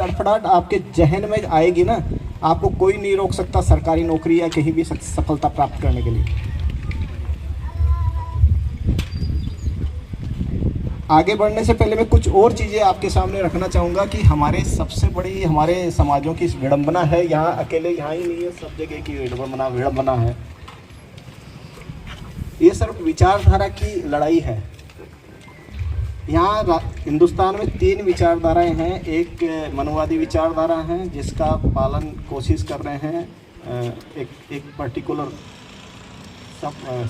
तड़फड़ाहट आपके जहन में आएगी ना, आपको कोई नहीं रोक सकता सरकारी नौकरी या कहीं भी सफलता प्राप्त करने के लिए। आगे बढ़ने से पहले मैं कुछ और चीज़ें आपके सामने रखना चाहूँगा कि हमारे सबसे बड़ी हमारे समाजों की विडंबना है, यहाँ अकेले यहाँ ही नहीं है, सब जगह की विडंबना है। ये सिर्फ विचारधारा की लड़ाई है। यहाँ हिंदुस्तान में 3 विचारधाराएं हैं। एक मनुवादी विचारधारा है जिसका पालन कोशिश कर रहे हैं एक पर्टिकुलर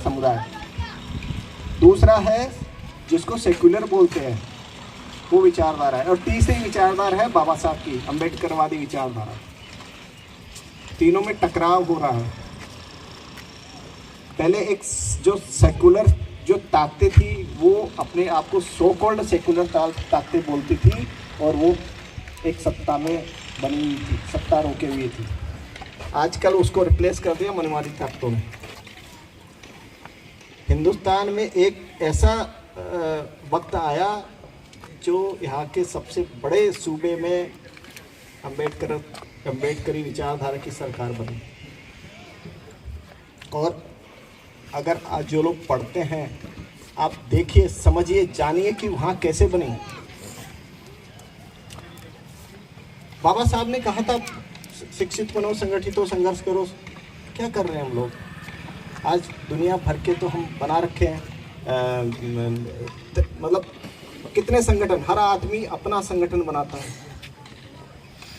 समुदाय। दूसरा है जिसको सेक्युलर बोलते हैं, वो विचारधारा है। और तीसरी विचारधारा है बाबा साहब की अम्बेडकरवादी विचारधारा। तीनों में टकराव हो रहा है। पहले एक जो सेक्युलर जो ताकतें थी वो अपने आप को सो कॉल्ड सेक्युलर ताकतें बोलती थी और वो एक सत्ता में बनी हुई थी, सत्ता रोके हुई थी। आजकल उसको रिप्लेस कर दिया मनवादी ताकतों में। हिंदुस्तान में एक ऐसा वक्त आया जो यहाँ के सबसे बड़े सूबे में अम्बेडकरी विचारधारा की सरकार बनी। और अगर आज जो लोग पढ़ते हैं, आप देखिए, समझिए, जानिए कि वहाँ कैसे बनी। बाबा साहब ने कहा था शिक्षित बनो, संगठित हो, संघर्ष करो। क्या कर रहे हैं हम लोग? आज दुनिया भर के तो हम बना रखे हैं, मतलब कितने संगठन, हर आदमी अपना संगठन बनाता है।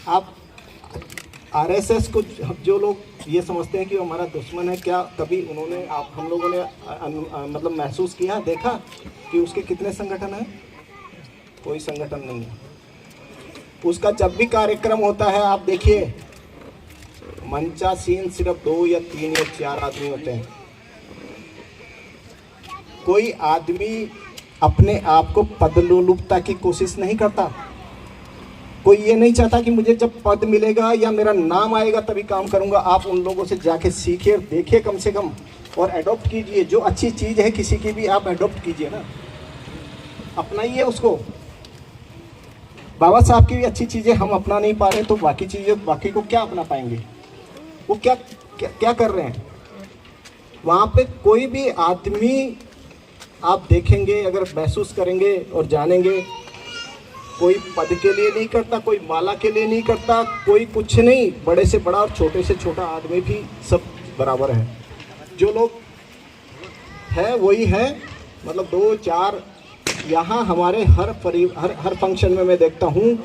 आप आरएसएस को जो लोग ये समझते हैं कि हमारा दुश्मन है, क्या कभी उन्होंने हम लोगों ने मतलब महसूस किया, देखा कि उसके कितने संगठन हैं? कोई संगठन नहीं है। उसका जब भी कार्यक्रम होता है, आप देखिए, मंचासीन सिर्फ 2 या 3 या 4 आदमी होते हैं। कोई आदमी अपने आप को पदलोलुपता की कोशिश नहीं करता। कोई ये नहीं चाहता कि मुझे जब पद मिलेगा या मेरा नाम आएगा तभी काम करूंगा। आप उन लोगों से जाके सीखिए, देखिए कम से कम, और एडॉप्ट कीजिए। जो अच्छी चीज़ है किसी की भी आप एडॉप्ट कीजिए ना, अपनाइए उसको। बाबा साहब की भी अच्छी चीज़ें हम अपना नहीं पा रहे तो बाकी को क्या अपना पाएंगे? वो क्या कर रहे हैं वहाँ पे? कोई भी आदमी आप देखेंगे, अगर महसूस करेंगे और जानेंगे, कोई पद के लिए नहीं करता, कोई माला के लिए नहीं करता, कोई कुछ नहीं। बड़े से बड़ा और छोटे से छोटा आदमी भी सब बराबर है। जो लोग हैं वही हैं, मतलब 2-4। यहाँ हमारे हर फंक्शन में मैं देखता हूँ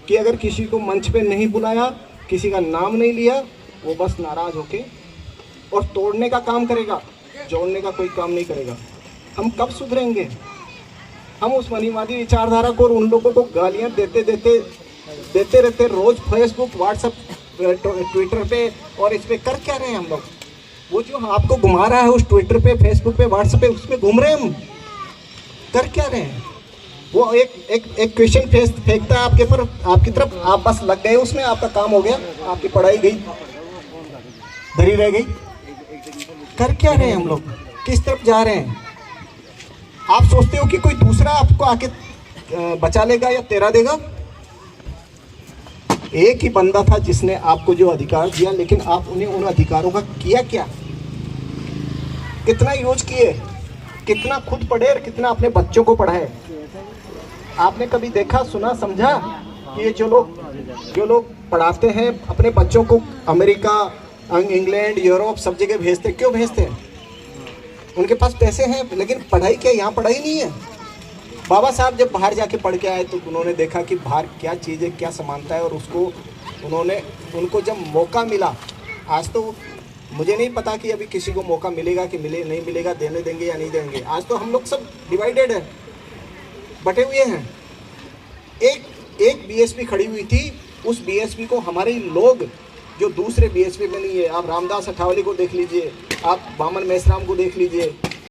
कि अगर किसी को मंच पे नहीं बुलाया, किसी का नाम नहीं लिया, वो बस नाराज़ होके और तोड़ने का काम करेगा, जोड़ने का कोई काम नहीं करेगा। हम कब सुधरेंगे? हम उस मनीवादी विचारधारा को और उन लोगों को गालियां देते रहते रोज फेसबुक, व्हाट्सएप, ट्विटर पे और इस पे कर क्या रहे हैं हम लोग? वो जो आपको घुमा रहा है उस ट्विटर पे, फेसबुक पे, व्हाट्सएप पे, उस पे घूम रहे हैं हम। कर क्या रहे हैं? वो एक क्वेश्चन फेंकता है आपके पर, आपकी तरफ, आप बस लग गए उसमें, आपका काम हो गया, आपकी पढ़ाई गई, धरी रह गई। कर क्या रहे हैं हम लोग? किस तरफ जा रहे हैं? आप सोचते हो कि कोई दूसरा आपको आके बचा लेगा या तेरा देगा? एक ही बंदा था जिसने आपको जो अधिकार दिया, लेकिन आप उन्हें उन अधिकारों का किया क्या? कितना यूज किए? कितना खुद पढ़े और कितना अपने बच्चों को पढ़ाए? आपने कभी देखा, सुना, समझा कि ये जो लोग पढ़ाते हैं अपने बच्चों को अमेरिका, इंग्लैंड, यूरोप, सब जगह भेजते? क्यों भेजते हैं? उनके पास पैसे हैं, लेकिन पढ़ाई क्या? यहाँ पढ़ाई नहीं है। बाबा साहब जब बाहर जाके पढ़ के आए तो उन्होंने देखा कि बाहर क्या चीज़ है, क्या समानता है, और उनको जब मौका मिला, आज तो मुझे नहीं पता कि अभी किसी को मौका मिलेगा कि नहीं मिलेगा, देने देंगे या नहीं देंगे। आज तो हम लोग सब डिवाइडेड है, बटे हुए हैं। एक बीएसपी खड़ी हुई थी, उस बीएसपी को हमारे लोग जो दूसरे बीएसपी में नहीं है, आप रामदास अठावले को देख लीजिए, आप बामन मेसराम को देख लीजिए,